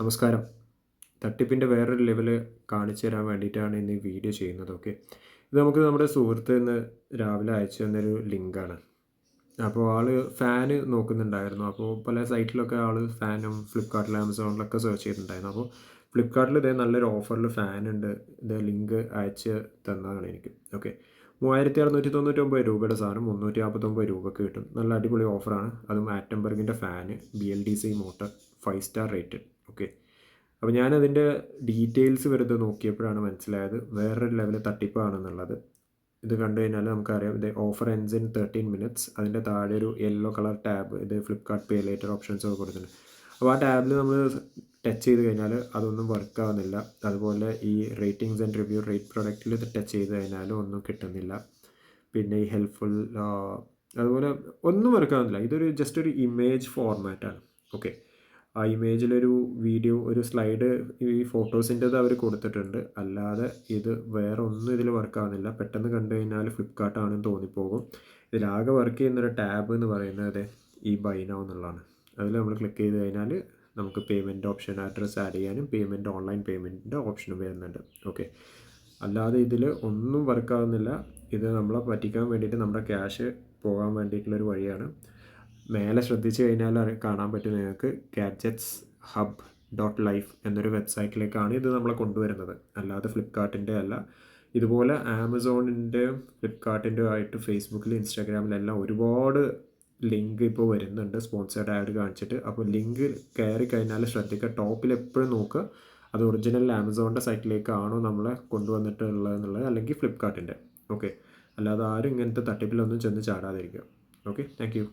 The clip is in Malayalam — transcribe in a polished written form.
നമസ്കാരം. തട്ടിപ്പിൻ്റെ വേറൊരു ലെവല് കാണിച്ചു തരാൻ വേണ്ടിയിട്ടാണ് ഇന്ന് ഈ വീഡിയോ ചെയ്യുന്നത്. ഓക്കെ, ഇത് നമുക്ക് നമ്മുടെ സുഹൃത്ത് ഇന്ന് രാവിലെ അയച്ചു തന്നൊരു ലിങ്കാണ്. അപ്പോൾ ആൾ ഫാന് നോക്കുന്നുണ്ടായിരുന്നു. അപ്പോൾ പല സൈറ്റിലൊക്കെ ആൾ ഫാനും ഫ്ലിപ്കാർട്ടിൽ ആമസോണിലൊക്കെ സെർച്ച് ചെയ്തിട്ടുണ്ടായിരുന്നു. അപ്പോൾ ഫ്ലിപ്കാർട്ടിൽ ഇതേ നല്ലൊരു ഓഫറിൽ ഫാനുണ്ട്. ഇത് ലിങ്ക് അയച്ച് തന്നതാണ് എനിക്ക്. ഓക്കെ, 3699 രൂപയുടെ സാധനം 349 രൂപയ്ക്ക് കിട്ടും. നല്ല അടിപൊളി ഓഫറാണ്. അതും ആറ്റംബർഗിൻ്റെ fan, BLDC motor, 5 star rated. Okay, അപ്പോൾ ഞാനതിൻ്റെ ഡീറ്റെയിൽസ് വെറുതെ നോക്കിയപ്പോഴാണ് മനസ്സിലായത് വേറൊരു ലെവൽ തട്ടിപ്പാണെന്നുള്ളത്. ഇത് കണ്ടു കഴിഞ്ഞാൽ നമുക്കറിയാം, ഇത് ഓഫർ എൻഡ്സ് ഇൻ 13 മിനിറ്റ്സ്. അതിൻ്റെ താഴെ ഒരു യെല്ലോ കളർ ടാബ്, ഇത് ഫ്ലിപ്കാർട്ട് പേ ലേറ്റർ ഓപ്ഷൻസ് ഒക്കെ കൊടുത്തിട്ടുണ്ട്. അപ്പോൾ ആ ടാബിൽ നമ്മൾ ടച്ച് ചെയ്ത് കഴിഞ്ഞാൽ അതൊന്നും വർക്ക് ആവുന്നില്ല. അതുപോലെ ഈ റേറ്റിംഗ്സ് ആൻഡ് റിവ്യൂ റേറ്റ് പ്രൊഡക്റ്റിൽ ടച്ച് ചെയ്ത് കഴിഞ്ഞാലും ഒന്നും കിട്ടുന്നില്ല. പിന്നെ ഈ ഹെൽപ്ഫുൾ അതുപോലെ ഒന്നും വർക്ക് ആവുന്നില്ല. ഇതൊരു ജസ്റ്റ് ഒരു ഇമേജ് ഫോർമാറ്റാണ്. ഓക്കെ, ആ ഇമേജിലൊരു വീഡിയോ, ഒരു സ്ലൈഡ്, ഈ ഫോട്ടോസിൻ്റെത് അവർ കൊടുത്തിട്ടുണ്ട്. അല്ലാതെ ഇത് വേറെ ഒന്നും ഇതിൽ വർക്ക് ആവുന്നില്ല. പെട്ടെന്ന് കണ്ടു കഴിഞ്ഞാൽ ഫ്ലിപ്കാർട്ടാണെന്ന് തോന്നിപ്പോകും. ഇതിലാകെ വർക്ക് ചെയ്യുന്നൊരു ടാബ് എന്ന് പറയുന്നത് ഈ ബൈ നൗ എന്നുള്ളതാണ്. അതിൽ നമ്മൾ ക്ലിക്ക് ചെയ്ത് കഴിഞ്ഞാൽ നമുക്ക് പേയ്മെൻറ്റ് ഓപ്ഷൻ, അഡ്രസ്സ് ആഡ് ചെയ്യാനും പേയ്മെൻറ്റ്, ഓൺലൈൻ പേയ്മെൻറ്റിൻ്റെ ഓപ്ഷനും വരുന്നുണ്ട്. ഓക്കെ, അല്ലാതെ ഇതിൽ ഒന്നും വർക്ക് ആവുന്നില്ല. ഇത് നമ്മളെ പറ്റിക്കാൻ വേണ്ടിയിട്ട് നമ്മുടെ ക്യാഷ് പോകാൻ വേണ്ടിയിട്ടുള്ളൊരു വഴിയാണ്. മേലെ ശ്രദ്ധിച്ചു കഴിഞ്ഞാൽ കാണാൻ പറ്റും നിങ്ങൾക്ക്. ഗാഡ്ജറ്റ്സ് ഹബ് .life എന്നൊരു വെബ്സൈറ്റിലേക്കാണ് ഇത് നമ്മളെ കൊണ്ടുവരുന്നത്, അല്ലാതെ ഫ്ലിപ്കാർട്ടിൻ്റെ അല്ല. ഇതുപോലെ ആമസോണിൻ്റെയും ഫ്ലിപ്കാർട്ടിൻ്റെയും ആയിട്ട് ഫേസ്ബുക്കിൽ, ഇൻസ്റ്റാഗ്രാമിലെല്ലാം ഒരുപാട് ലിങ്ക് ഇപ്പോൾ വരുന്നുണ്ട്, സ്പോൺസേർഡ് ആഡ് കാണിച്ചിട്ട്. അപ്പോൾ ലിങ്ക് കയറി കഴിഞ്ഞാൽ ശ്രദ്ധിക്കുക, ടോപ്പിൽ എപ്പോഴും നോക്കുക അത് ഒറിജിനൽ ആമസോണിൻ്റെ സൈറ്റിലേക്കാണോ നമ്മളെ കൊണ്ടുവന്നിട്ടുള്ളത് എന്നുള്ളത്, അല്ലെങ്കിൽ ഫ്ലിപ്കാർട്ടിൻ്റെ. ഓക്കെ, അല്ലാതെ ആരും ഇങ്ങനത്തെ തട്ടിപ്പിലൊന്നും ചെന്ന് ചാടാതിരിക്കുക. Okay, thank you.